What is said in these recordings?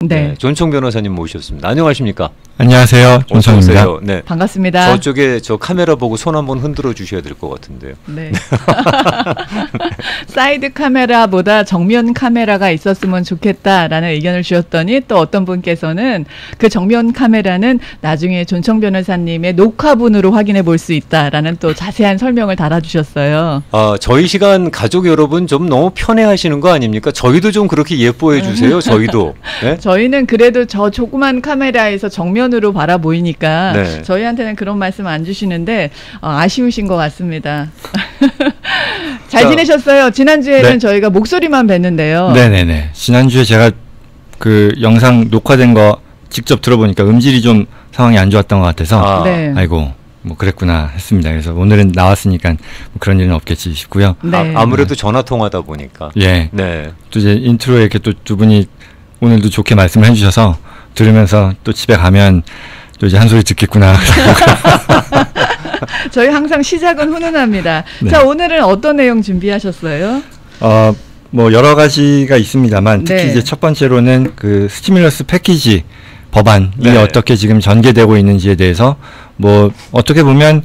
네. 존청 변호사님 모셨습니다. 안녕하십니까? 안녕하세요. 존청입니다. 네. 반갑습니다. 저쪽에 저 카메라 보고 손 한번 흔들어 주셔야 될 것 같은데요. 네. 사이드 카메라보다 정면 카메라가 있었으면 좋겠다라는 의견을 주셨더니 또 어떤 분께서는 그 정면 카메라는 나중에 존청 변호사님의 녹화분으로 확인해 볼 수 있다라는 또 자세한 설명을 달아주셨어요. 저희 시간 가족 여러분 좀 너무 편해하시는 거 아닙니까? 저희도 좀 그렇게 예뻐해 주세요. 저희도. 네? 저희는 그래도 저 조그만 카메라에서 정면으로 바라 보이니까 네. 저희한테는 그런 말씀 안 주시는데 아쉬우신 것 같습니다. 잘 지내셨어요? 지난주에는 네. 저희가 목소리만 뵀는데요. 네네네. 지난주에 제가 그 영상 녹화된 거 직접 들어보니까 음질이 좀 상황이 안 좋았던 것 같아서 네. 아이고 뭐 그랬구나 했습니다. 그래서 오늘은 나왔으니까 뭐 그런 일은 없겠지 싶고요. 네. 아무래도 전화 통화다 보니까. 예. 네. 또 이제 인트로에 이렇게 또 두 분이 오늘도 좋게 말씀을 해주셔서 들으면서 또 집에 가면 또 이제 한 소리 듣겠구나. 저희 항상 시작은 훈훈합니다. 네. 자, 오늘은 어떤 내용 준비하셨어요? 뭐 여러 가지가 있습니다만 특히 네. 이제 첫 번째로는 그 스티뮬러스 패키지 법안이 네. 어떻게 지금 전개되고 있는지에 대해서 뭐 어떻게 보면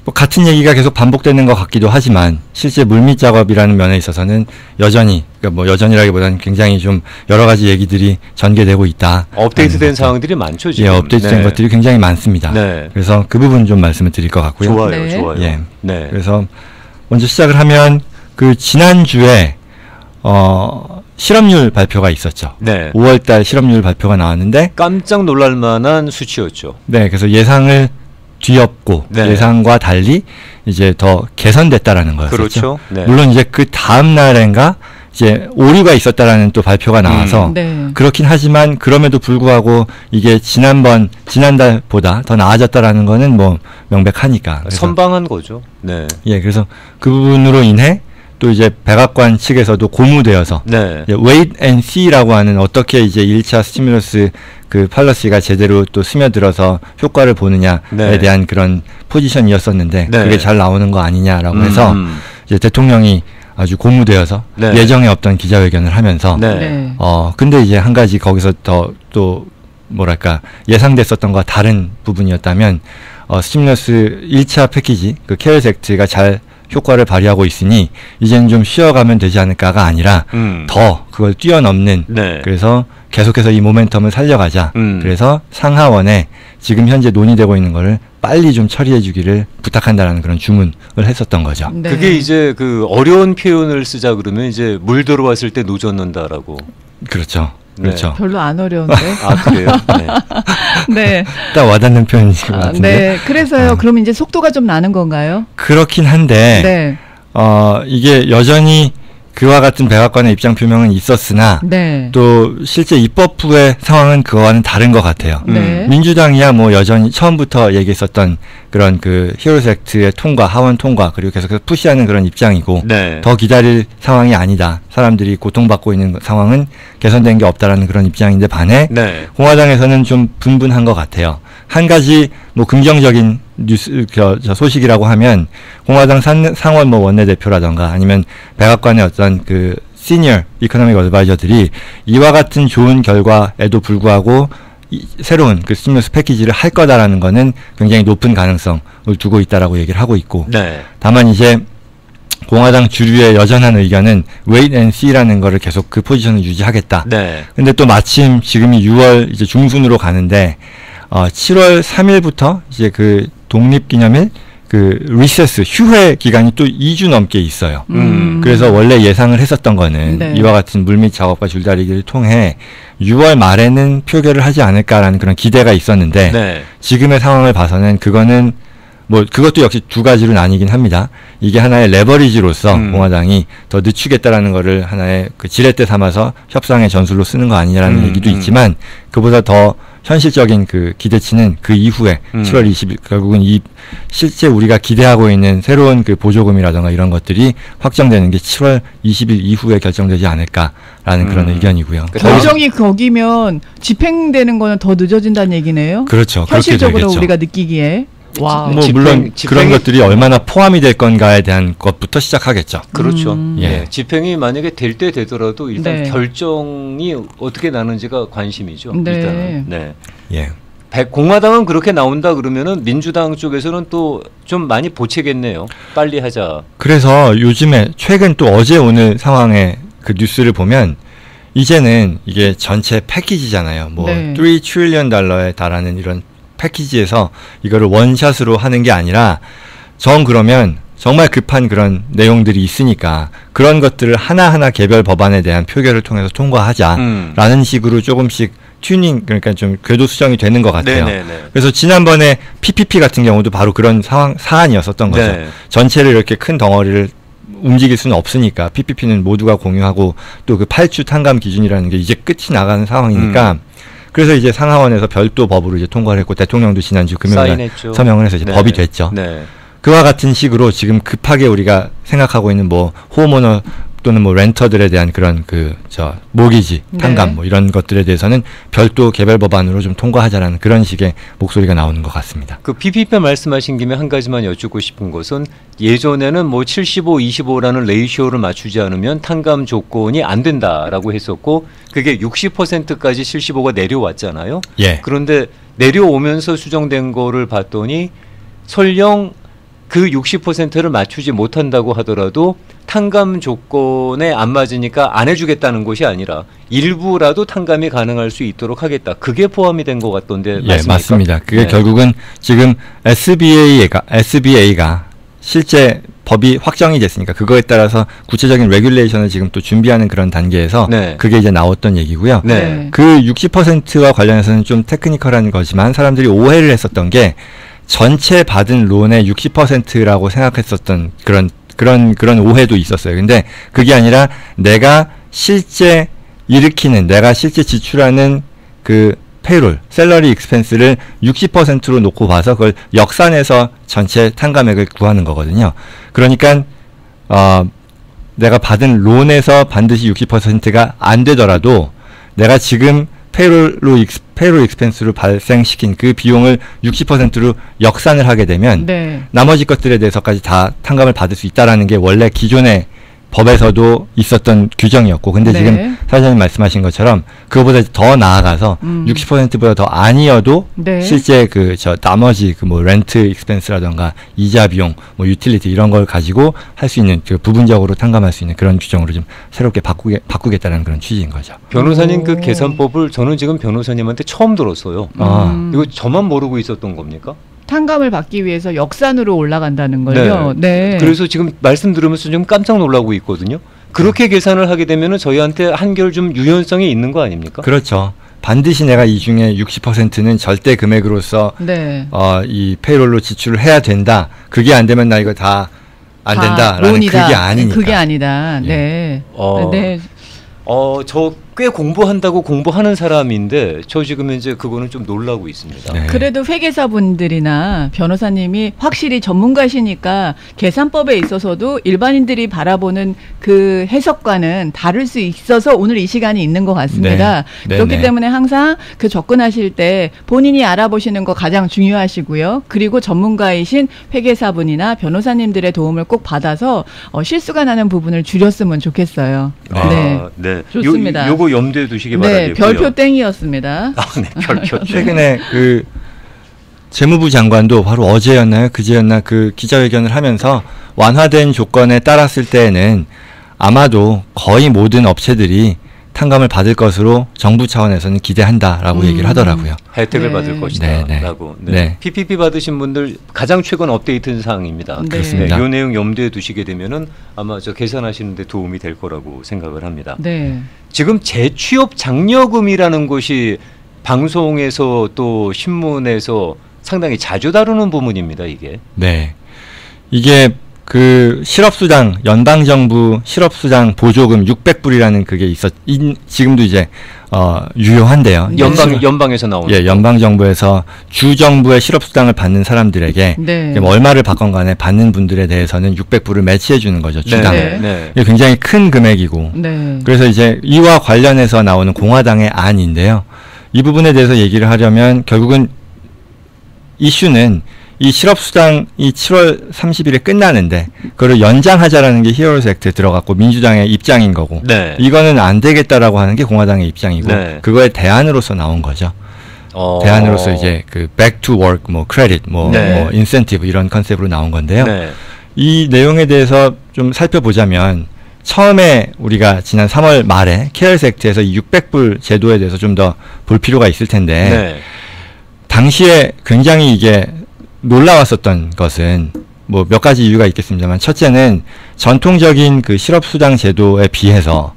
뭐 같은 얘기가 계속 반복되는 것 같기도 하지만 실제 물밑 작업이라는 면에 있어서는 여전히 그러니까 뭐 여전이라기보다는 굉장히 좀 여러 가지 얘기들이 전개되고 있다. 업데이트된 사항들이 많죠 지금. 예, 업데이트된 네. 것들이 굉장히 많습니다. 네. 그래서 그 부분 좀 말씀을 드릴 것 같고요. 좋아요, 네. 좋아요. 예. 네. 그래서 먼저 시작을 하면 그 지난주에 실업률 발표가 있었죠. 네. 5월달 실업률 발표가 나왔는데 깜짝 놀랄 만한 수치였죠. 네, 그래서 예상을 뒤엎고 네. 예상과 달리 이제 더 개선됐다라는 거였죠. 그렇죠. 네. 물론 이제 그 다음 날인가 이제 오류가 있었다라는 또 발표가 나와서 네. 그렇긴 하지만 그럼에도 불구하고 이게 지난달보다 더 나아졌다라는 거는 뭐 명백하니까. 그래서 선방한 거죠. 네. 예, 그래서 그 부분으로 인해 또 이제 백악관 측에서도 고무되어서 네. wait and see라고 하는 어떻게 이제 1차 스티뮬러스 그 팔러시가 제대로 또 스며들어서 효과를 보느냐에 네. 대한 그런 포지션이었었는데 네. 그게 잘 나오는 거 아니냐라고 해서 이제 대통령이 아주 고무되어서 네. 예정에 없던 기자회견을 하면서 네. 네. 근데 이제 한 가지 거기서 또 뭐랄까 예상됐었던 것과 다른 부분이었다면 스티뮬러스 1차 패키지 그 케어스 액트가 잘 효과를 발휘하고 있으니 이제는 좀 쉬어가면 되지 않을까가 아니라 더 그걸 뛰어넘는 네. 그래서 계속해서 이 모멘텀을 살려가자. 그래서 상하원에 지금 현재 논의되고 있는 거를 빨리 좀 처리해 주기를 부탁한다라는 그런 주문을 했었던 거죠. 네. 그게 이제 그 어려운 표현을 쓰자 그러면 이제 물 들어왔을 때 노젓는다라고. 그렇죠. 네. 그렇죠. 별로 안 어려운데. 그래요? 네. 네. 딱 와닿는 표현인 것 같은데. 네. 그래서요. 그럼 이제 속도가 좀 나는 건가요? 그렇긴 한데 네. 이게 여전히 그와 같은 백악관의 입장 표명은 있었으나 네. 또 실제 입법부의 상황은 그와는 다른 것 같아요. 네. 민주당이야 뭐 여전히 처음부터 얘기했었던 그런 그 히어로스 액트의 통과, 하원 통과 그리고 계속해서 푸시하는 그런 입장이고 네. 더 기다릴 상황이 아니다. 사람들이 고통받고 있는 상황은 개선된 게 없다라는 그런 입장인데 반해 네. 공화당에서는 좀 분분한 것 같아요. 한 가지 뭐 긍정적인 뉴스 저 소식이라고 하면 공화당 상원 뭐 원내대표라던가 아니면 백악관의 어떤 그 시니어 이코노믹 어드바이저들이 이와 같은 좋은 결과에도 불구하고 새로운 그 스티뮬러스 패키지를 할 거다라는 거는 굉장히 높은 가능성을 두고 있다라고 얘기를 하고 있고 네. 다만 이제 공화당 주류의 여전한 의견은 wait and see라는 거를 계속 그 포지션을 유지하겠다. 네. 근데 또 마침 지금이 6월 이제 중순으로 가는데 7월 3일부터 이제 그 독립기념일 그 리세스 휴회 기간이 또 2주 넘게 있어요. 그래서 원래 예상을 했었던 거는 네. 이와 같은 물밑 작업과 줄다리기를 통해 6월 말에는 표결을 하지 않을까라는 그런 기대가 있었는데 네. 지금의 상황을 봐서는 그거는 뭐 그것도 역시 두 가지로 나뉘긴 합니다. 이게 하나의 레버리지로서 공화당이 더 늦추겠다라는 거를 하나의 그 지렛대 삼아서 협상의 전술로 쓰는 거 아니냐라는 얘기도 있지만 그보다 더 현실적인 그 기대치는 그 이후에 7월 20일 결국은 이 실제 우리가 기대하고 있는 새로운 그 보조금이라든가 이런 것들이 확정되는 게 7월 20일 이후에 결정되지 않을까라는 그런 의견이고요. 결정이 거기면 집행되는 거는 더 늦어진다는 얘기네요. 그렇죠. 그렇게 현실적으로 되겠죠. 우리가 느끼기에. 와. 뭐 물론 그런 것들이 얼마나 포함이 될 건가에 대한 것부터 시작하겠죠. 그렇죠. 예. 집행이 만약에 될 때 되더라도 일단 네. 결정이 어떻게 나는지가 관심이죠. 네. 일단은. 네. 예. 공화당은 그렇게 나온다 그러면은 민주당 쪽에서는 또 좀 많이 보채겠네요. 빨리 하자. 그래서 요즘에 최근 또 어제 오늘 상황의 그 뉴스를 보면 이제는 이게 전체 패키지잖아요. 뭐 네. 3 트릴리언 달러에 달하는 이런 패키지에서 이거를 원샷으로 하는 게 아니라 그러면 정말 급한 그런 내용들이 있으니까 그런 것들을 하나하나 개별 법안에 대한 표결을 통해서 통과하자라는 식으로 조금씩 튜닝, 그러니까 좀 궤도 수정이 되는 것 같아요. 네네네. 그래서 지난번에 PPP 같은 경우도 바로 그런 사안이었었던 거죠. 네. 전체를 이렇게 큰 덩어리를 움직일 수는 없으니까 PPP는 모두가 공유하고 또 그 8주 탕감 기준이라는 게 이제 끝이 나가는 상황이니까 그래서 이제 상하원에서 별도 법으로 이제 통과를 했고 대통령도 지난주 금요일에 사인했죠. 서명을 해서 이제 네. 법이 됐죠. 네. 그와 같은 식으로 지금 급하게 우리가 생각하고 있는 뭐 호모너 또는 뭐 렌터들에 대한 그런 모기지 탕감 네. 뭐 이런 것들에 대해서는 별도 개별 법안으로 좀 통과하자라는 그런 식의 목소리가 나오는 것 같습니다. 그 PPP 말씀하신 김에 한 가지만 여쭙고 싶은 것은 예전에는 뭐 75, 25라는 레이쇼를 맞추지 않으면 탕감 조건이 안 된다라고 했었고 그게 60%까지 75가 내려왔잖아요. 예. 그런데 내려오면서 수정된 거를 봤더니 설령 그 60%를 맞추지 못한다고 하더라도 탕감 조건에 안 맞으니까 안 해주겠다는 것이 아니라 일부라도 탕감이 가능할 수 있도록 하겠다. 그게 포함이 된 것 같던데 예, 맞습니까? 맞습니다. 그게 네. 결국은 지금 SBA가 실제 법이 확정이 됐으니까 그거에 따라서 구체적인 레귤레이션을 지금 또 준비하는 그런 단계에서 네. 그게 이제 나왔던 얘기고요. 네. 그 60%와 관련해서는 좀 테크니컬한 거지만 사람들이 오해를 했었던 게 전체 받은 론의 60%라고 생각했었던 그런 오해도 있었어요. 근데 그게 아니라 내가 실제 지출하는 그 페이롤, 셀러리 익스펜스를 60%로 놓고 봐서 그걸 역산해서 전체 탕감액을 구하는 거거든요. 그러니까 내가 받은 론에서 반드시 60%가 안 되더라도 내가 지금 페이롤 익스펜스로 발생시킨 그 비용을 60%로 역산을 하게 되면 네. 나머지 것들에 대해서까지 다 탕감을 받을 수 있다라는 게 원래 기존의 법에서도 있었던 규정이었고 근데 네. 지금 사장님 말씀하신 것처럼 그거보다 더 나아가서 60%보다 더 아니어도 네. 실제 나머지 뭐 렌트 익스펜스라던가 이자 비용, 뭐 유틸리티 이런 걸 가지고 할 수 있는 부분적으로 탕감할 수 있는 그런 규정으로 좀 새롭게 바꾸겠다는 그런 취지인 거죠. 변호사님 그 계산법을 저는 지금 변호사님한테 처음 들었어요. 이거 저만 모르고 있었던 겁니까? 탕감을 받기 위해서 역산으로 올라간다는 걸요. 네. 그래서 지금 말씀 들으면서 좀 깜짝 놀라고 있거든요. 그렇게 계산을 하게 되면은 저희한테 한결 좀 유연성이 있는 거 아닙니까? 그렇죠. 반드시 내가 이 중에 60%는 절대 금액으로서 네. 이 페이롤로 지출을 해야 된다. 그게 안 되면 나 이거 다 안 된다라는 론이다. 그게 아니니까. 그게 아니다. 예. 네. 네. 저 꽤 공부한다고 공부하는 사람인데 저 지금 이제 그거는 좀 놀라고 있습니다. 네. 그래도 회계사분들이나 변호사님이 확실히 전문가시니까 계산법에 있어서도 일반인들이 바라보는 그 해석과는 다를 수 있어서 오늘 이 시간이 있는 것 같습니다. 네. 그렇기 네네. 때문에 항상 그 접근하실 때 본인이 알아보시는 거 가장 중요하시고요. 그리고 전문가이신 회계사분이나 변호사님들의 도움을 꼭 받아서 실수가 나는 부분을 줄였으면 좋겠어요. 네. 좋습니다. 요거 염두에 두시기 네, 바라겠고요. 별표 땡이었습니다. 네, 별표. 최근에 그 재무부 장관도 바로 어제였나요? 그제였나 그 기자회견을 하면서 완화된 조건에 따랐을 때에는 아마도 거의 모든 업체들이 탕감을 받을 것으로 정부 차원에서는 기대한다라고 얘기를 하더라고요. 혜택을 네. 받을 것이다. 네, 네. 라고. 네. PPP 받으신 분들 가장 최근 업데이트 사항입니다. 네. 그렇습니다. 이 내용 염두에 두시게 되면은 아마 저 계산하시는 데 도움이 될 거라고 생각을 합니다. 네. 지금 재취업 장려금이라는 것이 방송에서 또 신문에서 상당히 자주 다루는 부분입니다, 이게. 네. 이게 그 실업수당, 연방정부 실업수당 보조금 600불이라는 그게 지금도 이제, 유효한데요. 연방에서 나오는. 예, 연방정부에서 주정부의 실업수당을 받는 사람들에게 네. 얼마를 받건 간에 받는 분들에 대해서는 600불을 매치해 주는 거죠, 주당을. 네. 이게 굉장히 큰 금액이고. 네. 그래서 이제 이와 관련해서 나오는 공화당의 안인데요. 이 부분에 대해서 얘기를 하려면 결국은 이슈는 이 실업수당이 7월 30일에 끝나는데 그걸 연장하자라는 게 히어로즈 액트에 들어갔고 민주당의 입장인 거고 네. 이거는 안 되겠다라고 하는 게 공화당의 입장이고 네. 그거의 대안으로서 나온 거죠. 대안으로서 이제 그 back to work, 뭐 credit, 뭐 incentive 이런 컨셉으로 나온 건데요. 네. 이 내용에 대해서 좀 살펴보자면 처음에 우리가 지난 3월 말에 케어스 액트에서 이 600불 제도에 대해서 좀 더 볼 필요가 있을 텐데 네. 당시에 굉장히 이게 놀라웠었던 것은 뭐 몇 가지 이유가 있겠습니다만 첫째는 전통적인 그 실업수당 제도에 비해서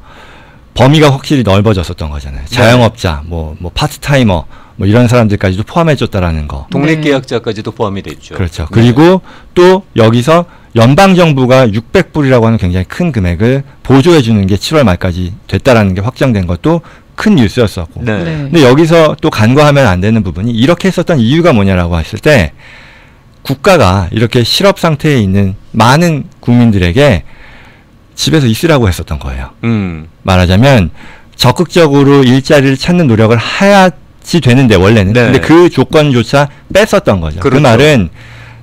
범위가 확실히 넓어졌었던 거잖아요. 자영업자, 뭐 파트타이머 뭐 이런 사람들까지도 포함해줬다라는 거. 독립계약자까지도 포함이 됐죠. 그렇죠. 그리고 또 여기서 연방정부가 600불이라고 하는 굉장히 큰 금액을 보조해주는 게 7월 말까지 됐다라는 게 확정된 것도 큰 뉴스였었고. 네. 근데 여기서 또 간과하면 안 되는 부분이 이렇게 했었던 이유가 뭐냐라고 했을 때 국가가 이렇게 실업 상태에 있는 많은 국민들에게 집에서 있으라고 했었던 거예요. 말하자면 적극적으로 일자리를 찾는 노력을 해야지 되는데 원래는. 네. 근데 그 조건조차 뺐었던 거죠. 그렇죠. 그 말은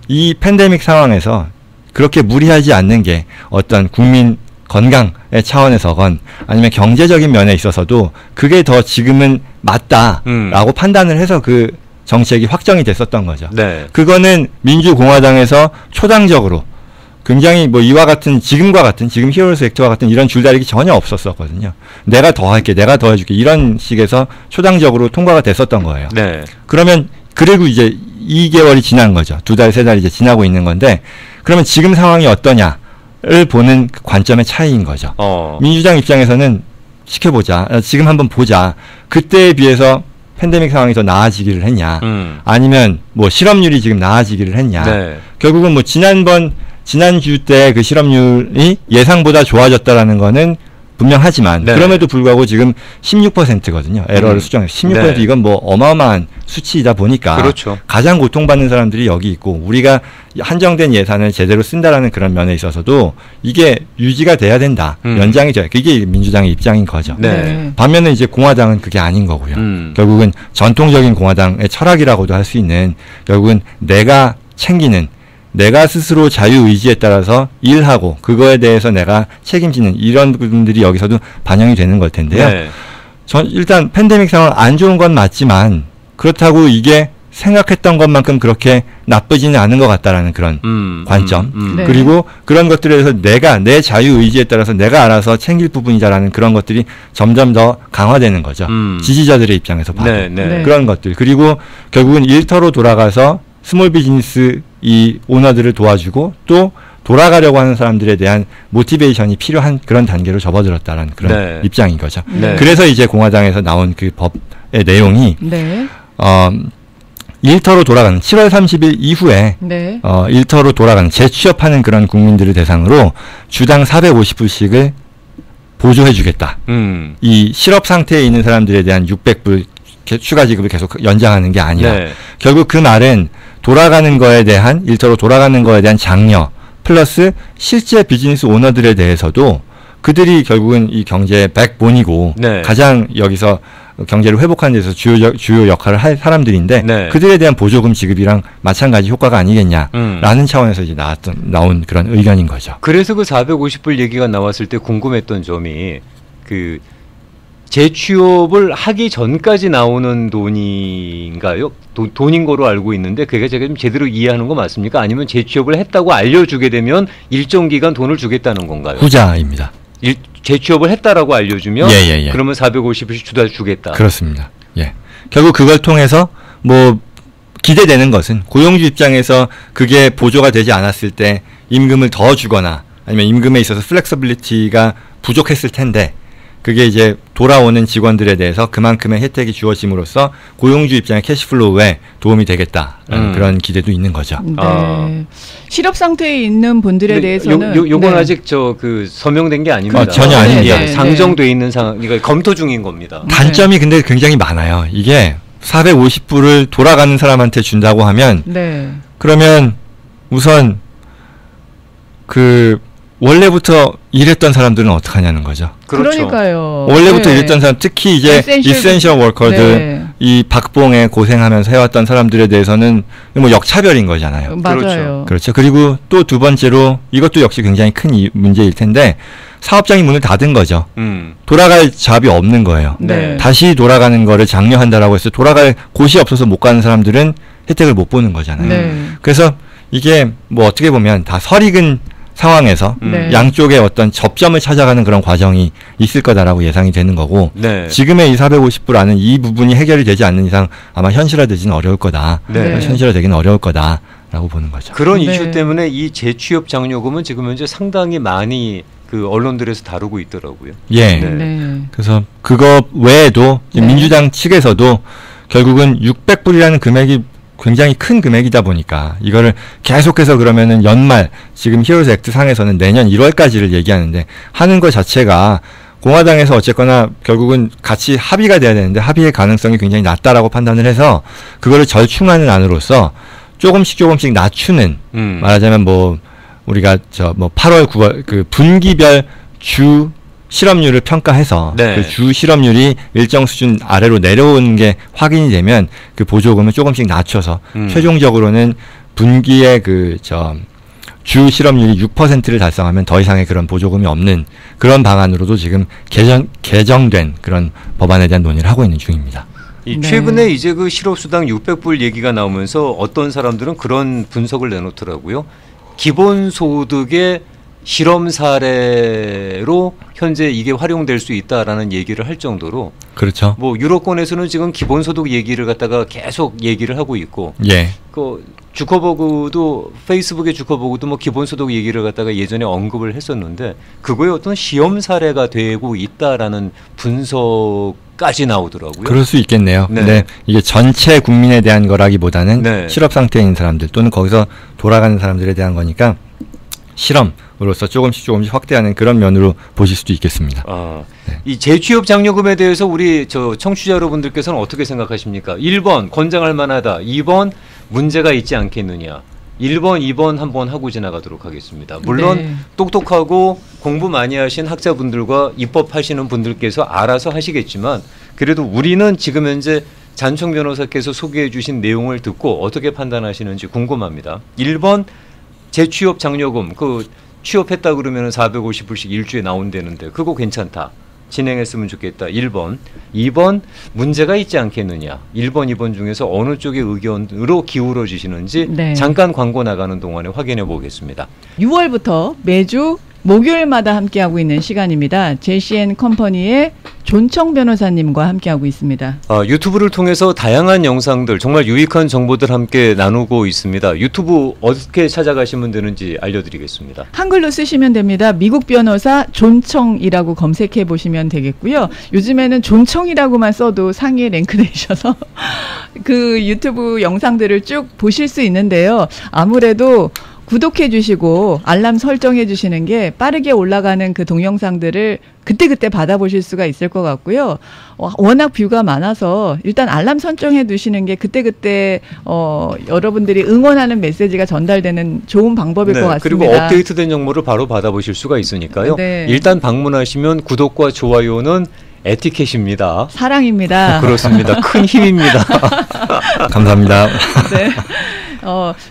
이 팬데믹 상황에서 그렇게 무리하지 않는 게 어떤 국민 건강의 차원에서건 아니면 경제적인 면에 있어서도 그게 더 지금은 맞다라고 판단을 해서 그 정책이 확정이 됐었던 거죠. 네. 그거는 민주공화당에서 초당적으로 굉장히 뭐 이와 같은 지금과 같은 지금 히어로즈 액트와 같은 이런 줄다리기 전혀 없었었거든요. 내가 더 할게, 내가 더 해줄게 이런 식에서 초당적으로 통과가 됐었던 거예요. 네. 그러면 그리고 이제 2개월이 지난 거죠. 2달, 3달 이제 지나고 있는 건데 그러면 지금 상황이 어떠냐를 보는 그 관점의 차이인 거죠. 민주당 입장에서는 지켜보자. 지금 한번 보자. 그때에 비해서 팬데믹 상황이 더 나아지기를 했냐. 아니면 뭐 실업률이 지금 나아지기를 했냐. 네. 결국은 뭐 지난주 때 그 실업률이 예상보다 좋아졌다라는 거는 분명하지만 네. 그럼에도 불구하고 지금 16%거든요. 에러를 수정해서 16% 네. 이건 뭐 어마어마한 수치이다 보니까 그렇죠. 가장 고통받는 사람들이 여기 있고 우리가 한정된 예산을 제대로 쓴다라는 그런 면에 있어서도 이게 유지가 돼야 된다. 연장이 돼야. 이게 민주당의 입장인 거죠. 네. 반면에 이제 공화당은 그게 아닌 거고요. 결국은 전통적인 공화당의 철학이라고도 할 수 있는 결국은 내가 챙기는 내가 스스로 자유의지에 따라서 일하고 그거에 대해서 내가 책임지는 이런 부분들이 여기서도 반영이 되는 걸 텐데요. 네. 일단 팬데믹 상황 안 좋은 건 맞지만 그렇다고 이게 생각했던 것만큼 그렇게 나쁘지는 않은 것 같다라는 그런 관점. 네. 그리고 그런 것들에 대해서 내가 내 자유의지에 따라서 내가 알아서 챙길 부분이다라는 그런 것들이 점점 더 강화되는 거죠. 지지자들의 입장에서 봐도. 네, 네. 그런 것들. 그리고 결국은 일터로 돌아가서 스몰 비즈니스 이 오너들을 도와주고 또 돌아가려고 하는 사람들에 대한 모티베이션이 필요한 그런 단계로 접어들었다는 그런 네. 입장인 거죠. 네. 그래서 이제 공화당에서 나온 그 법의 내용이 네. 일터로 돌아가는 7월 30일 이후에 네. 일터로 돌아가는 재취업하는 그런 국민들을 대상으로 주당 450불씩을 보조해 주겠다. 이 실업 상태에 있는 사람들에 대한 600불 추가 지급을 계속 연장하는 게 아니라 네. 결국 그 말은 돌아가는 거에 대한 일터로 돌아가는 거에 대한 장려 플러스 실제 비즈니스 오너들에 대해서도 그들이 결국은 이 경제의 백본이고 네. 가장 가장 여기서 경제를 회복하는 데서 주요 역할을 할 사람들인데 네. 그들에 대한 보조금 지급이랑 마찬가지 효과가 아니겠냐라는 차원에서 이제 나온 그런 의견인 거죠. 그래서 그 450불 얘기가 나왔을 때 궁금했던 점이 그 재취업을 하기 전까지 나오는 돈인가요? 돈인 거로 알고 있는데 그게 제가 좀 제대로 이해하는 거 맞습니까? 아니면 재취업을 했다고 알려주게 되면 일정 기간 돈을 주겠다는 건가요? 후자입니다. 재취업을 했다라고 알려주면 예. 그러면 450불씩 주겠다. 그렇습니다. 예. 결국 그걸 통해서 뭐 기대되는 것은 고용주 입장에서 그게 보조가 되지 않았을 때 임금을 더 주거나 아니면 임금에 있어서 플렉서빌리티가 부족했을 텐데 그게 이제 돌아오는 직원들에 대해서 그만큼의 혜택이 주어짐으로써 고용주 입장의 캐시플로우에 도움이 되겠다라는 그런 기대도 있는 거죠. 네. 실업 상태에 있는 분들에 대해서는 요건 네. 아직 그 서명된 게 아닙니다. 전혀 아닙니다. 예, 상정돼 있는 상황, 그러니까 검토 중인 겁니다. 단점이 근데 굉장히 많아요. 이게 450불을 돌아가는 사람한테 준다고 하면 네. 그러면 우선 그 원래부터 일했던 사람들은 어떡하냐는 거죠. 그렇죠. 그러니까요. 원래부터 네. 일했던 사람 특히 이제 이센셜 워커들 네. 이 박봉에 고생하면서 해왔던 사람들에 대해서는 뭐 역차별인 거잖아요. 맞아요. 그렇죠. 그리고 또 두 번째로 이것도 역시 굉장히 큰 문제일 텐데 사업장이 문을 닫은 거죠. 돌아갈 잡이 없는 거예요. 네. 다시 돌아가는 거를 장려한다라고 해서 돌아갈 곳이 없어서 못 가는 사람들은 혜택을 못 보는 거잖아요. 네. 그래서 이게 뭐 어떻게 보면 다 설익은 상황에서 네. 양쪽의 어떤 접점을 찾아가는 그런 과정이 있을 거다라고 예상이 되는 거고 네. 지금의 이 450불안은 이 부분이 해결이 되지 않는 이상 아마 현실화되지는 어려울 거다. 네. 현실화되기는 어려울 거다라고 보는 거죠. 그런 네. 이슈 때문에 이 재취업 장려금은 지금 현재 상당히 많이 그 언론들에서 다루고 있더라고요. 예. 네. 네. 그래서 그거 외에도 지금 네. 민주당 측에서도 결국은 600불이라는 금액이 굉장히 큰 금액이다 보니까 이거를 계속해서 그러면은 연말 지금 히어로즈 액트 상에서는 내년 1월까지를 얘기하는데 하는 것 자체가 공화당에서 어쨌거나 결국은 같이 합의가 돼야 되는데 합의의 가능성이 굉장히 낮다라고 판단을 해서 그거를 절충하는 안으로서 조금씩 낮추는 말하자면 뭐 우리가 뭐 8월 9월 그 분기별 주 실업률을 평가해서 네. 그 주 실업률이 일정 수준 아래로 내려오는 게 확인이 되면 그 보조금을 조금씩 낮춰서 최종적으로는 분기의 주 실업률이 6%를 달성하면 더 이상의 그런 보조금이 없는 그런 방안으로도 지금 개정된 그런 법안에 대한 논의를 하고 있는 중입니다. 이 최근에 이제 그 실업수당 600불 얘기가 나오면서 어떤 사람들은 그런 분석을 내놓더라고요. 기본소득의 실험 사례로 현재 이게 활용될 수 있다라는 얘기를 할 정도로 그렇죠. 뭐 유럽권에서는 지금 기본소득 얘기를 갖다가 계속 얘기를 하고 있고 예. 그 주커버그도 페이스북의 주커버그도 뭐 기본소득 얘기를 갖다가 예전에 언급을 했었는데 그거에 어떤 시험 사례가 되고 있다라는 분석까지 나오더라고요. 그럴 수 있겠네요. 네. 근데 이게 전체 국민에 대한 거라기보다는 네. 실업 상태에 있는 사람들 또는 거기서 돌아가는 사람들에 대한 거니까 실험으로서 조금씩 확대하는 그런 면으로 보실 수도 있겠습니다. 네. 이 재취업 장려금에 대해서 우리 청취자 여러분들께서는 어떻게 생각하십니까? 1번 권장할 만하다. 2번 문제가 있지 않겠느냐. 1번, 2번 한번 하고 지나가도록 하겠습니다. 물론 네. 똑똑하고 공부 많이 하신 학자분들과 입법하시는 분들께서 알아서 하시겠지만 그래도 우리는 지금 현재 잔청 변호사께서 소개해 주신 내용을 듣고 어떻게 판단하시는지 궁금합니다. 1번 재취업 장려금 그 취업했다 그러면 450불씩 일주에 나온다는데 그거 괜찮다. 진행했으면 좋겠다. 1번. 2번 문제가 있지 않겠느냐. 1번, 2번 중에서 어느 쪽의 의견으로 기울어 주시는지 네. 잠깐 광고 나가는 동안에 확인해 보겠습니다. 6월부터 매주 목요일마다 함께하고 있는 시간입니다. JCN 컴퍼니의 존청 변호사님과 함께하고 있습니다. 유튜브를 통해서 다양한 영상들 정말 유익한 정보들 함께 나누고 있습니다. 유튜브 어떻게 찾아가시면 되는지 알려드리겠습니다. 한글로 쓰시면 됩니다. 미국 변호사 존청이라고 검색해 보시면 되겠고요. 요즘에는 존청이라고만 써도 상위에 랭크되셔서 그 유튜브 영상들을 쭉 보실 수 있는데요. 아무래도 구독해 주시고 알람 설정해 주시는 게 빠르게 올라가는 그 동영상들을 그때그때 받아보실 수가 있을 것 같고요. 워낙 뷰가 많아서 일단 알람 설정해 두시는 게 그때그때 여러분들이 응원하는 메시지가 전달되는 좋은 방법일 것 같습니다. 그리고 업데이트된 정보를 바로 받아보실 수가 있으니까요. 네. 일단 방문하시면 구독과 좋아요는 에티켓입니다. 사랑입니다. 그렇습니다. 큰 힘입니다. 감사합니다. 네.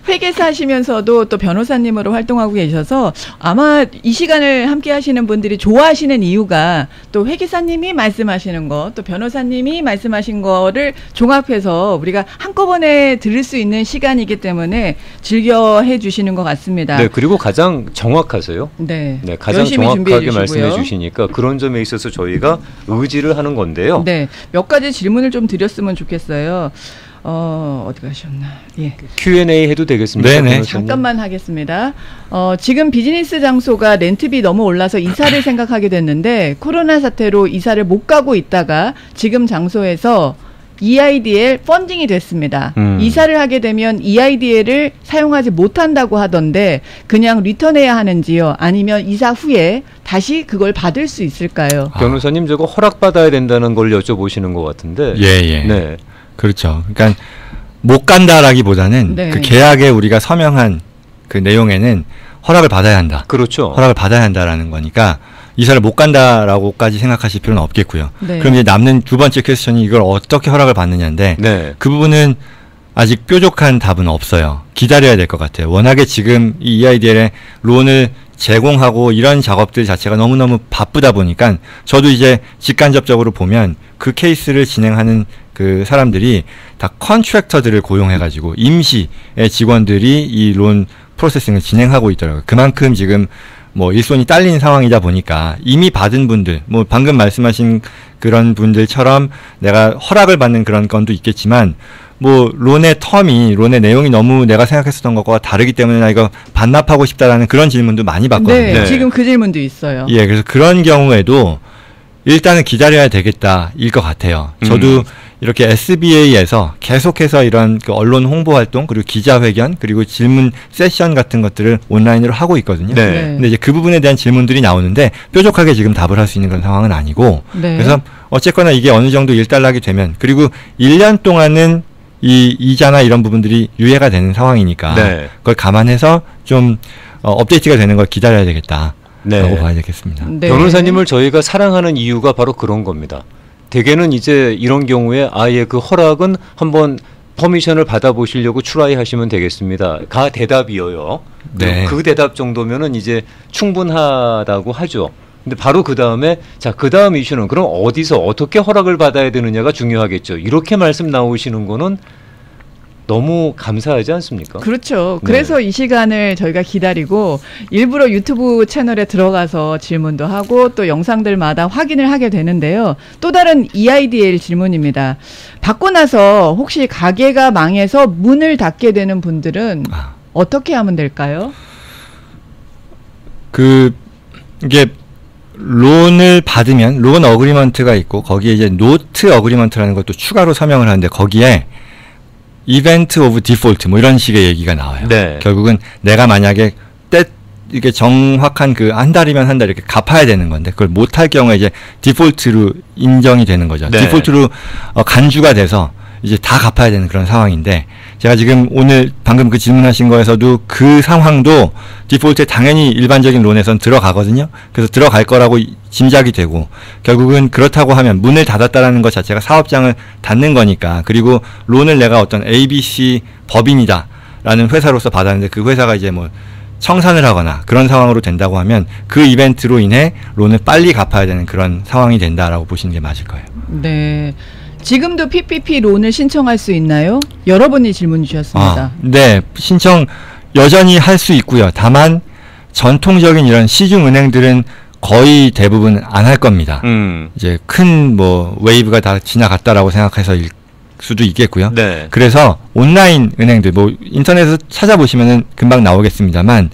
회계사 하시면서도 또 변호사님으로 활동하고 계셔서 아마 이 시간을 함께 하시는 분들이 좋아하시는 이유가 또 회계사님이 말씀하시는 거, 또 변호사님이 말씀하신 거를 종합해서 우리가 한꺼번에 들을 수 있는 시간이기 때문에 즐겨 해 주시는 것 같습니다. 네, 그리고 가장 정확하세요. 네. 네, 가장 정확하게 말씀해 주시니까 그런 점에 있어서 저희가 의지를 하는 건데요. 네. 몇 가지 질문을 좀 드렸으면 좋겠어요. 어디 가셨나? 예. Q&A 해도 되겠습니까? 네네. 변호사님? 잠깐만 하겠습니다. 지금 비즈니스 장소가 렌트비 너무 올라서 이사를 생각하게 됐는데 코로나 사태로 이사를 못 가고 있다가 지금 장소에서 EIDL 펀딩이 됐습니다. 이사를 하게 되면 EIDL을 사용하지 못한다고 하던데 그냥 리턴해야 하는지요? 아니면 이사 후에 다시 그걸 받을 수 있을까요? 변호사님 저거 허락받아야 된다는 걸 여쭤보시는 것 같은데. 예. 네. 그렇죠. 그러니까 못 간다라기보다는 네. 그 계약에 우리가 서명한 그 내용에는 허락을 받아야 한다. 그렇죠. 허락을 받아야 한다라는 거니까 이사를 못 간다라고까지 생각하실 필요는 없겠고요. 네. 그럼 이제 남는 두 번째 퀘스천이 이걸 어떻게 허락을 받느냐인데 네. 그 부분은 아직 뾰족한 답은 없어요. 기다려야 될 것 같아요. 워낙에 지금 이 EIDL에 론을 제공하고 이런 작업들 자체가 너무너무 바쁘다 보니까 저도 이제 직간접적으로 보면 그 케이스를 진행하는 그 사람들이 다 컨트랙터들을 고용해가지고 임시의 직원들이 이 론 프로세싱을 진행하고 있더라고요. 그만큼 지금 뭐 일손이 딸린 상황이다 보니까 이미 받은 분들, 뭐 방금 말씀하신 그런 분들처럼 내가 허락을 받는 그런 건도 있겠지만 뭐 론의 내용이 너무 내가 생각했었던 것과 다르기 때문에 나 이거 반납하고 싶다라는 그런 질문도 많이 받거든요. 네, 네. 지금 그 질문도 있어요. 예, 그래서 그런 경우에도 일단은 기다려야 되겠다일 것 같아요. 저도 이렇게 SBA에서 계속해서 이런 그 언론 홍보 활동 그리고 기자회견 그리고 질문 세션 같은 것들을 온라인으로 하고 있거든요. 네. 근데 이제 그 부분에 대한 질문들이 나오는데 뾰족하게 지금 답을 할 수 있는 그런 상황은 아니고 네. 그래서 어쨌거나 이게 어느 정도 일단락이 되면 그리고 1년 동안은 이 이자나 이런 부분들이 유예가 되는 상황이니까 네. 그걸 감안해서 좀 업데이트가 되는 걸 기다려야 되겠다라고 네. 봐야 되겠습니다. 네. 변호사님을 저희가 사랑하는 이유가 바로 그런 겁니다. 대개는 이제 이런 경우에 아예 그 허락은 한번 퍼미션을 받아보시려고 트라이 하시면 되겠습니다. 가 대답이어요. 네. 그 대답 정도면은 이제 충분하다고 하죠. 근데 바로 그 다음에 자, 그 다음 이슈는 그럼 어디서 어떻게 허락을 받아야 되느냐가 중요하겠죠. 이렇게 말씀 나오시는 거는 너무 감사하지 않습니까? 그렇죠. 네. 그래서 이 시간을 저희가 기다리고 일부러 유튜브 채널에 들어가서 질문도 하고 또 영상들마다 확인을 하게 되는데요. 또 다른 EIDL 질문입니다. 받고 나서 혹시 가게가 망해서 문을 닫게 되는 분들은 어떻게 하면 될까요? 이게 론을 받으면 론 어그리먼트가 있고 거기에 이제 노트 어그리먼트라는 것도 추가로 서명을 하는데 거기에 이벤트 오브 디폴트 뭐 이런 식의 얘기가 나와요. 네. 결국은 내가 만약에 이게 정확한 그 한 달이면 한 달 이렇게 갚아야 되는 건데 그걸 못할 경우에 이제 디폴트로 인정이 되는 거죠. 네. 디폴트로 간주가 돼서 이제 다 갚아야 되는 그런 상황인데 제가 지금 오늘 방금 그 질문하신 거에서도 그 상황도 디폴트에 당연히 일반적인 론에선 들어가거든요. 그래서 들어갈 거라고 짐작이 되고 결국은 그렇다고 하면 문을 닫았다라는 것 자체가 사업장을 닫는 거니까 그리고 론을 내가 어떤 ABC 법인이다라는 회사로서 받았는데 그 회사가 이제 뭐 청산을 하거나 그런 상황으로 된다고 하면 그 이벤트로 인해 론을 빨리 갚아야 되는 그런 상황이 된다라고 보시는 게 맞을 거예요. 네. 지금도 PPP 론을 신청할 수 있나요? 여러분이 질문 주셨습니다. 네. 신청 여전히 할 수 있고요. 다만 전통적인 이런 시중 은행들은 거의 대부분 안 할 겁니다. 이제 큰 뭐 웨이브가 다 지나갔다라고 생각해서일 수도 있겠고요. 네. 그래서 온라인 은행들 뭐 인터넷에서 찾아보시면은 금방 나오겠습니다만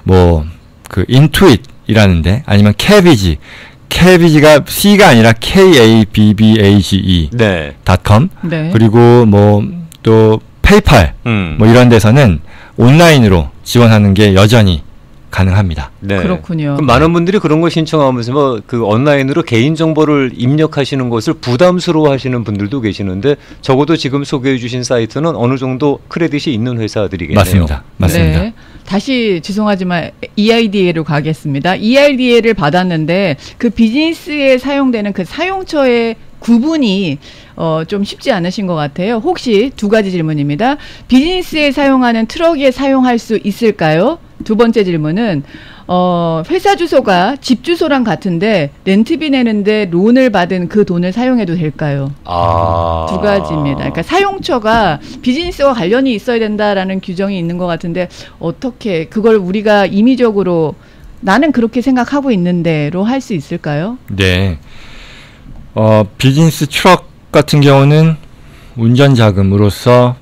뭐 그 인투잇이라는데 아니면 KBG가 C가 아니라 KABBAGE 네. .com 네. 그리고 뭐 또 페이팔 뭐 이런 데서는 온라인으로 지원하는 게 여전히 가능합니다. 네. 그렇군요. 그럼 많은 분들이 그런 걸 신청하면서 뭐 그 온라인으로 개인 정보를 입력하시는 것을 부담스러워하시는 분들도 계시는데 적어도 지금 소개해 주신 사이트는 어느 정도 크레딧이 있는 회사들이겠네요. 맞습니다. 네. 다시 죄송하지만 EIDL로 가겠습니다. EIDL을 받았는데 그 비즈니스에 사용되는 그 사용처의 구분이 좀 쉽지 않으신 것 같아요. 혹시 두 가지 질문입니다. 비즈니스에 사용하는 트럭에 사용할 수 있을까요? 두 번째 질문은 회사 주소가 집 주소랑 같은데 렌트비 내는데 론을 받은 그 돈을 사용해도 될까요? 두 가지입니다. 그러니까 사용처가 비즈니스와 관련이 있어야 된다라는 규정이 있는 것 같은데 어떻게 그걸 우리가 임의적으로 나는 그렇게 생각하고 있는데로 할 수 있을까요? 네. 비즈니스 트럭 같은 경우는 운전 자금으로서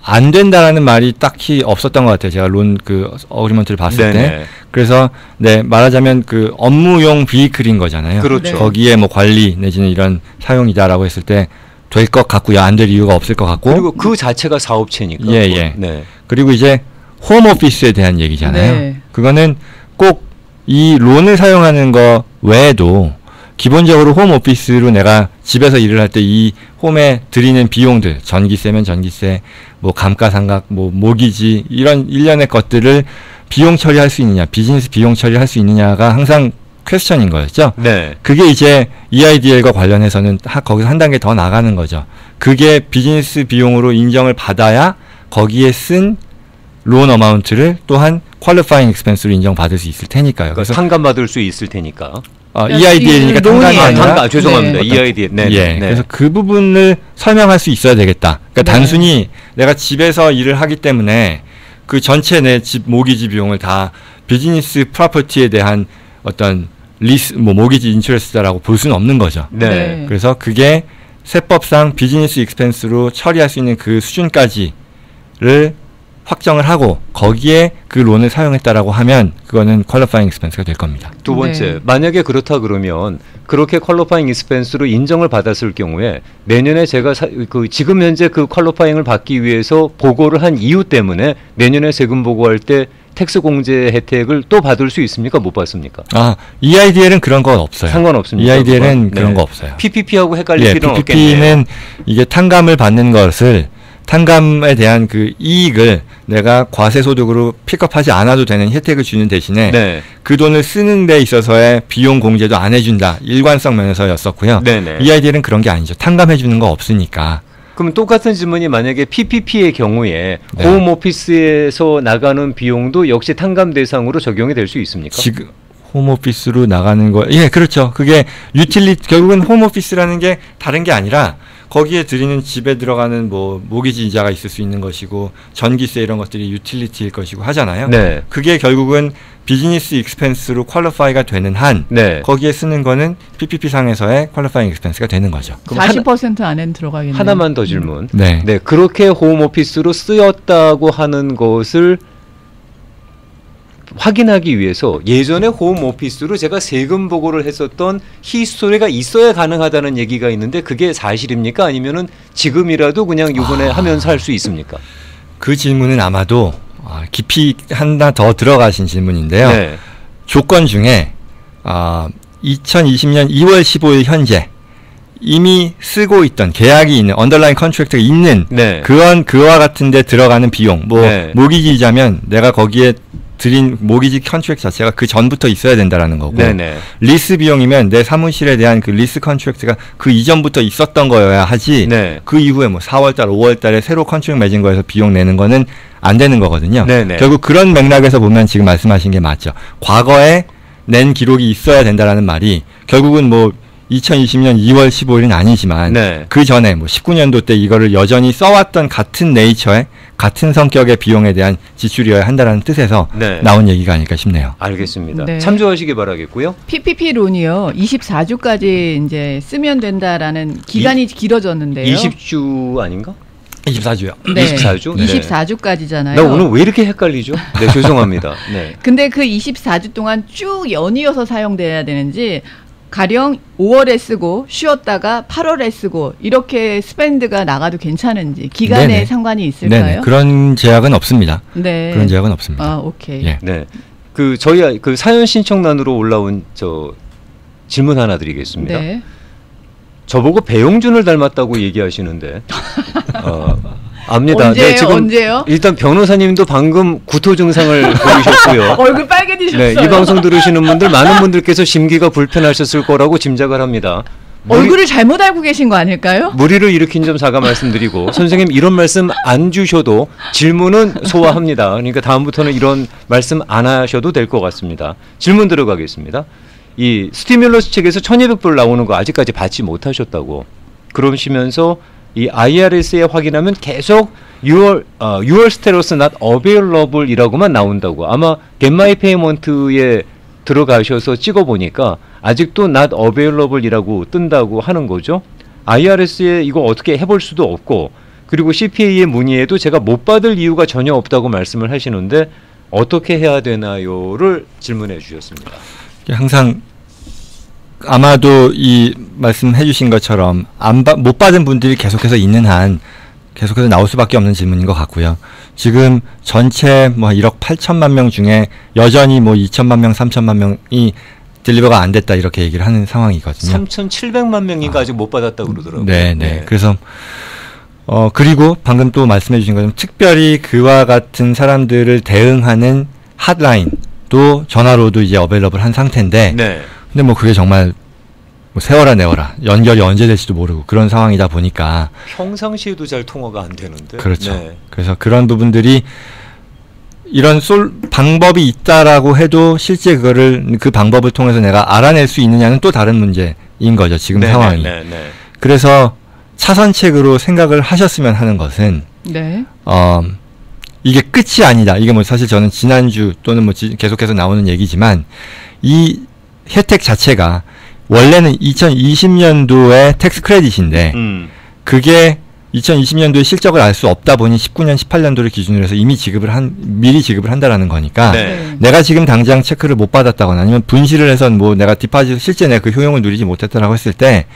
안 된다라는 말이 딱히 없었던 것 같아요. 제가 론 그 어그리먼트를 봤을 때. 그래서 네, 말하자면 그 업무용 비이클인 거잖아요. 그렇죠. 거기에 뭐 관리 내지는 이런 사용이다라고 했을 때 될 것 같고요. 안 될 이유가 없을 것 같고. 그리고 그 자체가 사업체니까. 예. 네. 그리고 이제 홈오피스에 대한 얘기잖아요. 네. 그거는 꼭 이 론을 사용하는 거 외에도 기본적으로 홈오피스로 내가 집에서 일을 할 때 이 홈에 들이는 비용들, 전기세면 전기세, 뭐 감가상각, 뭐 모기지 이런 일련의 것들을 비용 처리할 수 있느냐, 비즈니스 비용 처리할 수 있느냐가 항상 퀘스천인 거였죠. 네. 그게 이제 EIDL과 관련해서는 거기서 한 단계 더 나가는 거죠. 그게 비즈니스 비용으로 인정을 받아야 거기에 쓴 론 어마운트를 또한 퀄리파잉 익스펜스로 인정받을 수 있을 테니까요. 그래서 상감받을 수 있을 테니까. EIDL이니까 탕감이 아니라 죄송합니다. 네. EIDL. 네. 예. 네. 그래서 그 부분을 설명할 수 있어야 되겠다. 그러니까 네. 단순히 내가 집에서 일을 하기 때문에 그 전체 내 집 모기지 비용을 다 비즈니스 프로퍼티에 대한 어떤 리스 모기지 인슈런스다라고 볼 수는 없는 거죠. 네. 네. 그래서 그게 세법상 비즈니스 익스펜스로 처리할 수 있는 그 수준까지를 확정을 하고 거기에 그 론을 사용했다라고 하면 그거는 퀄리파잉 익스펜스가 될 겁니다. 두 번째, 네. 만약에 그렇다 그러면 그렇게 퀄리파잉 익스펜스로 인정을 받았을 경우에 내년에 제가 지금 현재 그 퀄리파잉을 받기 위해서 보고를 한 이유 때문에 내년에 세금 보고할 때 텍스 공제 혜택을 또 받을 수 있습니까? 못 받습니까? EIDL은 그런 건 없어요. 상관없습니까? EIDL은 그건? 그런 네. 거 없어요. PPP하고 헷갈릴 예, 필요는 PPP는 없겠네요. 이게 탕감을 받는 것을 탕감에 대한 그 이익을 내가 과세소득으로 픽업하지 않아도 되는 혜택을 주는 대신에 네. 그 돈을 쓰는 데 있어서의 비용 공제도 안 해준다. 일관성 면에서였었고요. 네네. EIDL은 그런 게 아니죠. 탕감해주는 거 없으니까. 그럼 똑같은 질문이 만약에 PPP의 경우에 네. 홈오피스에서 나가는 비용도 역시 탕감 대상으로 적용이 될 수 있습니까? 지금 홈오피스로 나가는 거, 예, 그렇죠. 그게 결국은 홈오피스라는 게 다른 게 아니라 거기에 드리는 집에 들어가는 뭐 모기지 이자가 있을 수 있는 것이고 전기세 이런 것들이 유틸리티일 것이고 하잖아요. 네. 그게 결국은 비즈니스 익스펜스로 퀄리파이가 되는 한 네. 거기에 쓰는 거는 PPP 상에서의 퀄리파잉 익스펜스가 되는 거죠. 40% 안에는 들어가겠네요. 하나만 더 질문. 네. 네, 그렇게 홈오피스로 쓰였다고 하는 것을 확인하기 위해서 예전에 홈오피스로 제가 세금 보고를 했었던 히스토리가 있어야 가능하다는 얘기가 있는데 그게 사실입니까? 아니면은 지금이라도 그냥 이번에 하면서 할 수 있습니까? 그 질문은 아마도 깊이 하나 더 들어가신 질문인데요. 네. 조건 중에 2020년 2월 15일 현재 이미 쓰고 있던 계약이 있는 언더라인 컨트랙트가 있는 네. 그와 같은 데 들어가는 비용 네. 모기지 이자면 내가 거기에 드린 모기지 컨트랙트 자체가 그 전부터 있어야 된다라는 거고 네네. 리스 비용이면 내 사무실에 대한 그 리스 컨트랙트가 그 이전부터 있었던 거여야 하지 네. 그 이후에 뭐 4월달 5월달에 새로 컨트랙트 맺은 거에서 비용 내는 거는 안 되는 거거든요. 네네. 결국 그런 맥락에서 보면 지금 말씀하신 게 맞죠. 과거에 낸 기록이 있어야 된다라는 말이 결국은 뭐 2020년 2월 15일은 아니지만 네. 그 전에 뭐 19년도 때 이거를 여전히 써왔던 같은 네이처의 같은 성격의 비용에 대한 지출이어야 한다라는 뜻에서 네. 나온 얘기가 아닐까 싶네요. 알겠습니다. 네. 참조하시기 바라겠고요. PPP 론이요. 24주까지 이제 쓰면 된다라는 기간이 길어졌는데요. 20주 아닌가? 24주요. 네. 24주? 네. 24주까지잖아요. 나 오늘 왜 이렇게 헷갈리죠? 네, 죄송합니다. 네. 근데 그 24주 동안 쭉 연이어서 사용돼야 되는지 가령 5월에 쓰고 쉬었다가 8월에 쓰고 이렇게 스pen드가 나가도 괜찮은지 기간에 네네. 상관이 있을까요? 네네. 그런 제약은 없습니다. 네. 그런 제약은 없습니다. 아, 오케이. 예. 네. 저희 그 사연 신청란으로 올라온 질문 하나 드리겠습니다. 네. 저보고 배용준을 닮았다고 얘기하시는데 압니다. 언제요? 지금 언제요? 일단 변호사님도 방금 구토 증상을 보이셨고요. 얼굴 빨개지셨어요. 네, 이 방송 들으시는 분들 많은 분들께서 심기가 불편하셨을 거라고 짐작을 합니다. 얼굴을 잘못 알고 계신 거 아닐까요? 무리를 일으킨 점 사과 말씀드리고 선생님 이런 말씀 안 주셔도 질문은 소화합니다. 그러니까 다음부터는 이런 말씀 안 하셔도 될 것 같습니다. 질문 들어가겠습니다. 이 스티뮬러스 책에서 1,200불 나오는 거 아직까지 받지 못하셨다고 그러시면서 이 IRS에 확인하면 계속 your status not available 이라고만 나온다고. 아마 get my payment에 들어가셔서 찍어보니까 아직도 not available 이라고 뜬다고 하는 거죠. IRS에 이거 어떻게 해볼 수도 없고 그리고 CPA에 문의해도 제가 못 받을 이유가 전혀 없다고 말씀을 하시는데 어떻게 해야 되나요를 질문해 주셨습니다. 항상 아마도 이 말씀해 주신 것처럼 못 받은 분들이 계속해서 있는 한 계속해서 나올 수밖에 없는 질문인 것 같고요. 지금 전체 뭐 1억 8천만 명 중에 여전히 뭐 2천만 명, 3천만 명이 딜리버가 안 됐다 이렇게 얘기를 하는 상황이거든요. 3,700만 명인가 아직 못 받았다고 그러더라고요. 네. 그래서 그리고 방금 또 말씀해 주신 것처럼 특별히 그와 같은 사람들을 대응하는 핫라인 또 전화로도 이제 어베일러블 한 상태인데 네. 근데 뭐 그게 정말 뭐 세워라 내워라 연결이 언제 될지도 모르고 그런 상황이다 보니까 평상시에도 잘 통화가 안 되는데. 그렇죠. 네. 그래서 그런 부분들이 이런 방법이 있다라고 해도 실제 그거를 그 방법을 통해서 내가 알아낼 수 있느냐는 또 다른 문제인 거죠. 지금 상황이. 그래서 차선책으로 생각을 하셨으면 하는 것은 네. 이게 끝이 아니다. 이게 뭐 사실 저는 지난주 또는 뭐 계속해서 나오는 얘기지만 이 혜택 자체가 원래는 2020년도에 텍스 크레딧인데 그게 2020년도에 실적을 알 수 없다 보니 19년, 18년도를 기준으로 해서 이미 미리 지급을 한다라는 거니까 네. 내가 지금 당장 체크를 못 받았다거나 아니면 분실을 해서 뭐 내가 실제 내가 그 효용을 누리지 못했다라고 했을 때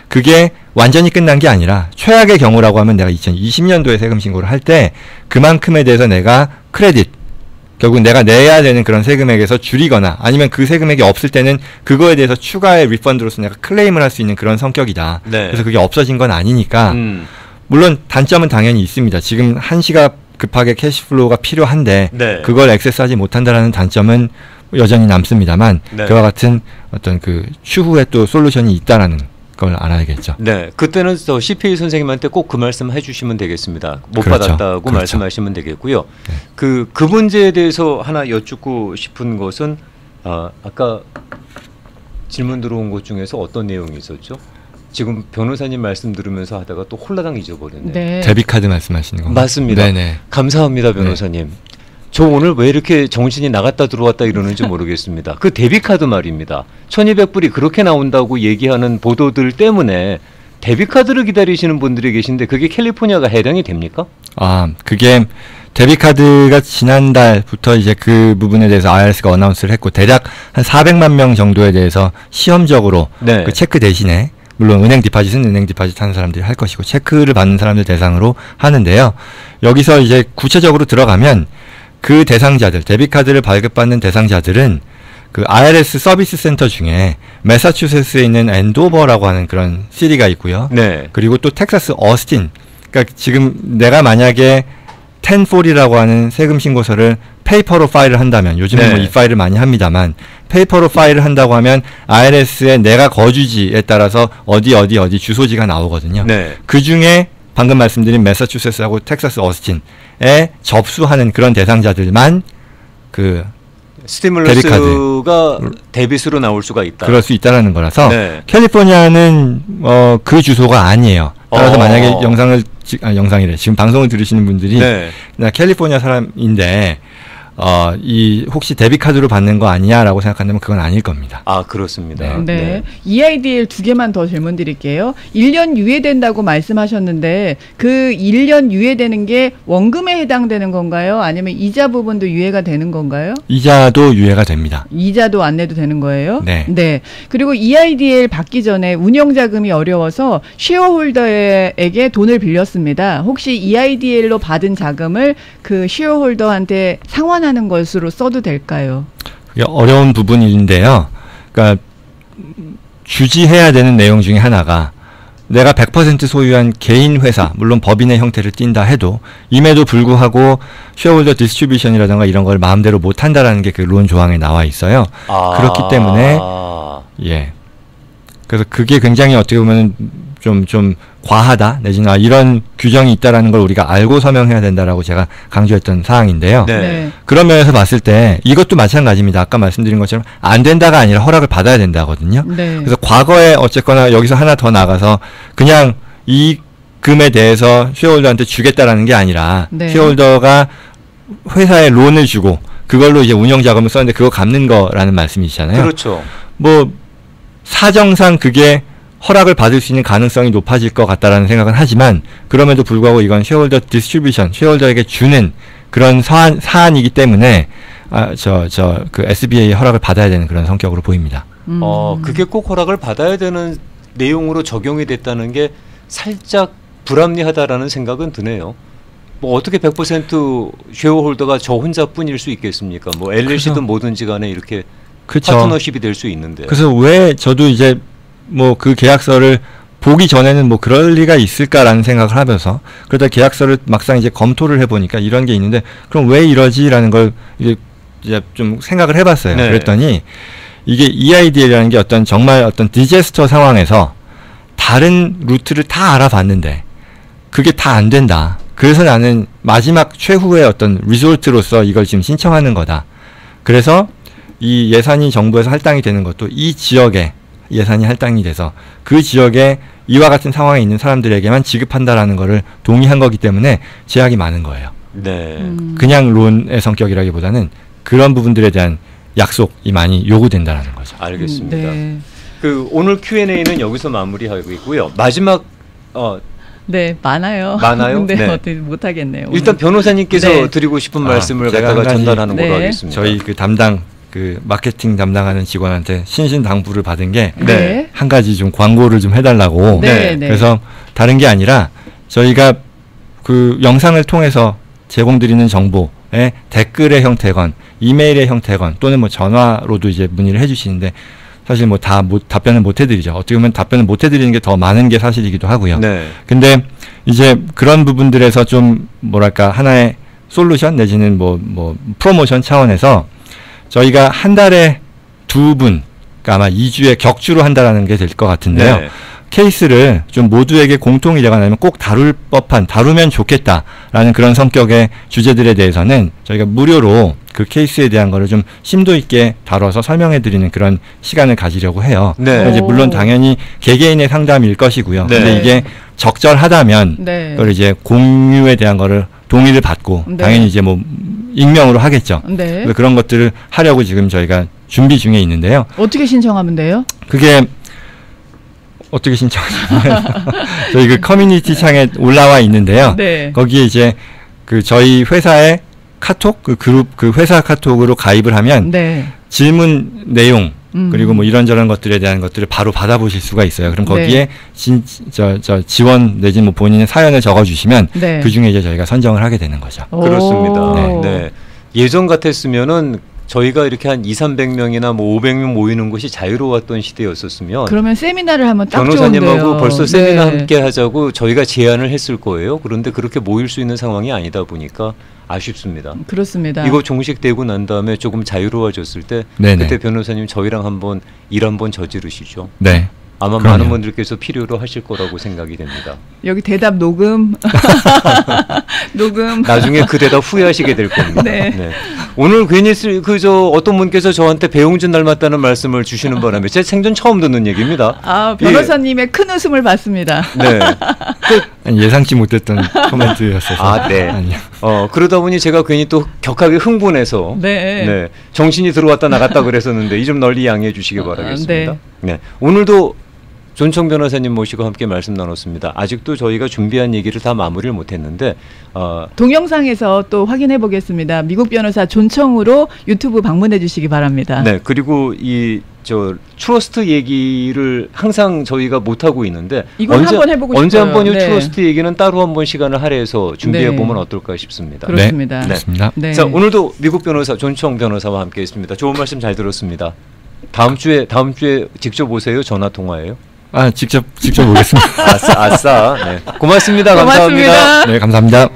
그게 완전히 끝난 게 아니라 최악의 경우라고 하면 내가 2020년도에 세금 신고를 할 때 그만큼에 대해서 내가 크레딧 결국 내가 내야 되는 그런 세금액에서 줄이거나 아니면 그 세금액이 없을 때는 그거에 대해서 추가의 리펀드로서 내가 클레임을 할 수 있는 그런 성격이다. 네. 그래서 그게 없어진 건 아니니까 물론 단점은 당연히 있습니다. 지금 한시가 급하게 캐시플로우가 필요한데 네. 그걸 액세스하지 못한다라는 단점은 여전히 남습니다만 네. 그와 같은 어떤 그 추후에 또 솔루션이 있다라는 걸 알아야겠죠. 네, 그때는 저 CPA 선생님한테 꼭 그 말씀 해주시면 되겠습니다. 못 그렇죠. 받았다고 그렇죠. 말씀하시면 되겠고요. 네. 그 문제에 대해서 하나 여쭙고 싶은 것은 아까 질문 들어온 것 중에서 어떤 내용이 있었죠? 지금 변호사님 말씀 들으면서 하다가 또 홀라당 잊어버렸네요. 네. 데비카드 말씀하시는 건가요? 맞습니다. 네네. 감사합니다, 변호사님. 네. 저 오늘 왜 이렇게 정신이 나갔다 들어왔다 이러는지 모르겠습니다. 그 데비카드 말입니다. 1200불이 그렇게 나온다고 얘기하는 보도들 때문에 데비카드를 기다리시는 분들이 계신데 그게 캘리포니아가 해당이 됩니까? 그게 데비카드가 지난달부터 이제 그 부분에 대해서 IRS가 어나운스를 했고 대략 한 400만 명 정도에 대해서 시험적으로 네. 그 체크 대신에 물론 은행 디파짓은 은행 디파짓 하는 사람들이 할 것이고 체크를 받는 사람들 대상으로 하는데요. 여기서 이제 구체적으로 들어가면 그 대상자들, 데비카드를 발급받는 대상자들은 그 IRS 서비스 센터 중에 매사추세츠에 있는 앤도버라고 하는 그런 시리가 있고요. 네. 그리고 또 텍사스 어스틴. 그러니까 지금 내가 만약에 1040이라고 하는 세금 신고서를 페이퍼로 파일을 한다면 요즘은 네. 뭐 이 파일을 많이 합니다만 페이퍼로 파일을 한다고 하면 IRS에 내가 거주지에 따라서 어디 주소지가 나오거든요. 네. 그 중에 방금 말씀드린 매사추세츠하고 텍사스 어스틴에 접수하는 그런 대상자들만 그 스티뮬러스가 데빗으로 나올 수가 있다. 그럴 수 있다라는 거라서 네. 캘리포니아는 그 주소가 아니에요. 따라서 만약에 영상이래. 지금 방송을 들으시는 분들이 네. 나 캘리포니아 사람인데 혹시 데비카드로 받는 거 아니야라고 생각한다면 그건 아닐 겁니다. 네. 그렇습니다. 네. EIDL 2개만 더 질문 드릴게요. 1년 유예된다고 말씀하셨는데 그 1년 유예되는 게 원금에 해당되는 건가요? 아니면 이자 부분도 유예가 되는 건가요? 이자도 유예가 됩니다. 이자도 안 내도 되는 거예요? 네. 네. 그리고 EIDL 받기 전에 운영자금이 어려워서 쉐어홀더에게 돈을 빌렸습니다. 혹시 EIDL로 받은 자금을 그 쉐어홀더한테 상환하는 것으로 써도 될까요? 그게 어려운 부분인데요. 그러니까 주지해야 되는 내용 중에 하나가 내가 100% 소유한 개인 회사, 물론 법인의 형태를 띈다 해도 임에도 불구하고 쉐어홀더 디스트리뷰션이라든가 이런 걸 마음대로 못 한다라는 게 그 론 조항에 나와 있어요. 그렇기 때문에 예. 그래서 그게 굉장히 어떻게 보면 좀 과하다 내지는 이런 규정이 있다라는 걸 우리가 알고 서명해야 된다라고 제가 강조했던 사항인데요. 네. 네. 그런 면에서 봤을 때 이것도 마찬가지입니다. 아까 말씀드린 것처럼 안 된다가 아니라 허락을 받아야 된다거든요. 네. 그래서 과거에 어쨌거나 여기서 하나 더 나가서 그냥 이 금에 대해서 쉐어홀더한테 주겠다라는 게 아니라 네. 쉐어홀더가 회사에 론을 주고 그걸로 이제 운영 자금을 썼는데 그거 갚는 거라는 말씀이시잖아요. 그렇죠. 뭐 사정상 그게 허락을 받을 수 있는 가능성이 높아질 것 같다라는 생각은 하지만 그럼에도 불구하고 이건 쉐어홀더 디스트리뷰션, 쉐어홀더에게 주는 그런 사안이기 때문에 그 SBA의 허락을 받아야 되는 그런 성격으로 보입니다. 그게 꼭 허락을 받아야 되는 내용으로 적용이 됐다는 게 살짝 불합리하다라는 생각은 드네요. 뭐 어떻게 100% 쉐어홀더가 저 혼자뿐일 수 있겠습니까? 뭐 LLC든 그래서, 뭐든지 간에 이렇게 그쵸. 파트너십이 될 수 있는데. 그래서 왜 저도 이제 뭐 그 계약서를 보기 전에는 뭐 그럴 리가 있을까라는 생각을 하면서 그러다 계약서를 막상 이제 검토를 해보니까 이런 게 있는데 그럼 왜 이러지라는 걸 이제 이제 좀 생각을 해봤어요. 네. 그랬더니 이게 EIDL이라는 게 정말 어떤 디제스터 상황에서 다른 루트를 다 알아봤는데 그게 다 안 된다. 그래서 나는 마지막 최후의 어떤 리솔트로서 이걸 지금 신청하는 거다. 그래서 이 예산이 정부에서 할당이 되는 것도 이 지역에 예산이 할당이 돼서 그 지역에 이와 같은 상황에 있는 사람들에게만 지급한다라는 거를 동의한 거기 때문에 제약이 많은 거예요. 네. 그냥 론의 성격이라기보다는 그런 부분들에 대한 약속이 많이 요구된다라는 거죠. 알겠습니다. 네. 그 오늘 Q&A는 여기서 마무리하고 있고요. 마지막 네, 많아요. 많아요? 근데 네. 어떻게 못하겠네요. 일단 변호사님께서 네. 드리고 싶은 말씀을 제가 갖다가 한 가지 전달하는 걸로 네. 하겠습니다. 저희 그 담당 그 마케팅 담당하는 직원한테 신신당부를 받은 게 네. 한 가지 좀 광고를 좀 해달라고. 네, 네. 그래서 다른 게 아니라 저희가 그 영상을 통해서 제공드리는 정보에 댓글의 형태건 이메일의 형태건 또는 뭐 전화로도 이제 문의를 해주시는데 사실 뭐 다 답변을 못 해드리죠. 어떻게 보면 답변을 못 해드리는 게 더 많은 게 사실이기도 하고요. 네. 근데 이제 그런 부분들에서 좀 뭐랄까 하나의 솔루션 내지는 뭐 프로모션 차원에서 저희가 한 달에 2분, 그러니까 아마 2주에 격주로 한다라는 게 될 것 같은데요. 네. 케이스를 좀 모두에게 공통이라거나 아니면 꼭 다루면 좋겠다라는 그런 성격의 주제들에 대해서는 저희가 무료로 그 케이스에 대한 거를 좀 심도 있게 다뤄서 설명해 드리는 그런 시간을 가지려고 해요. 네. 이제 물론 당연히 개개인의 상담일 것이고요. 네. 근데 이게 적절하다면 네. 그걸 이제 공유에 대한 거를 동의를 받고 네. 당연히 이제 뭐 익명으로 하겠죠. 네. 그래서 그런 것들을 하려고 지금 저희가 준비 중에 있는데요. 어떻게 신청하면 돼요? 그게 어떻게 신청하냐면 저희 그 커뮤니티 창에 올라와 있는데요. 네. 거기에 이제 그 저희 회사의 카톡 그 그룹 그 회사 카톡으로 가입을 하면 네. 질문 내용 그리고 뭐 이런저런 것들에 대한 것들을 바로 받아보실 수가 있어요. 그럼 거기에 저 지원 내지 뭐 본인의 사연을 적어주시면 네. 그 중에 이제 저희가 선정을 하게 되는 거죠. 그렇습니다. 오. 네. 예전 같았으면은 저희가 이렇게 한 200~300명이나 뭐 500명 모이는 것이 자유로웠던 시대였었으면 그러면 세미나를 하면 딱 변호사님하고 좋은데요. 벌써 세미나 네. 함께 하자고 저희가 제안을 했을 거예요. 그런데 그렇게 모일 수 있는 상황이 아니다 보니까 아쉽습니다. 그렇습니다. 이거 종식되고 난 다음에 조금 자유로워졌을 때 네네. 그때 변호사님 저희랑 한번 일 한번 저지르시죠. 네. 아마 그럼요. 많은 분들께서 필요로 하실 거라고 생각이 됩니다. 여기 대답 녹음. 녹음. 나중에 그 대답 후회하시게 될 겁니다. 네. 오늘 괜히 어떤 분께서 저한테 배용준 닮았다는 말씀을 주시는 바람에 제 생전 처음 듣는 얘기입니다. 아, 변호사님의 큰 웃음을 받습니다. 네. 아니, 예상치 못했던 코멘트였어서. 아, 네. 아니요. 그러다 보니 제가 괜히 또 격하게 흥분해서 네. 정신이 들어왔다 나갔다 그랬었는데 이 좀 널리 양해해 주시기 바라겠습니다. 네. 네. 오늘도 존청 변호사님 모시고 함께 말씀 나눴습니다. 아직도 저희가 준비한 얘기를 다 마무리를 못했는데 동영상에서 또 확인해 보겠습니다. 미국 변호사 존청으로 유튜브 방문해 주시기 바랍니다. 네, 그리고 트러스트 얘기를 항상 저희가 못 하고 있는데 이건 한번 해보고 언제 싶어요. 한번 이 네. 트러스트 얘기는 따로 한번 시간을 할애해서 준비해 네. 보면 어떨까 싶습니다. 그렇습니다. 네. 그렇습니다. 네. 자, 오늘도 미국 변호사 존청 변호사와 함께했습니다. 좋은 말씀 잘 들었습니다. 다음 주에 직접 오세요? 전화 통화예요? 아, 직접 오겠습니다. 아싸. 네. 고맙습니다. 감사합니다. 고맙습니다. 네, 감사합니다.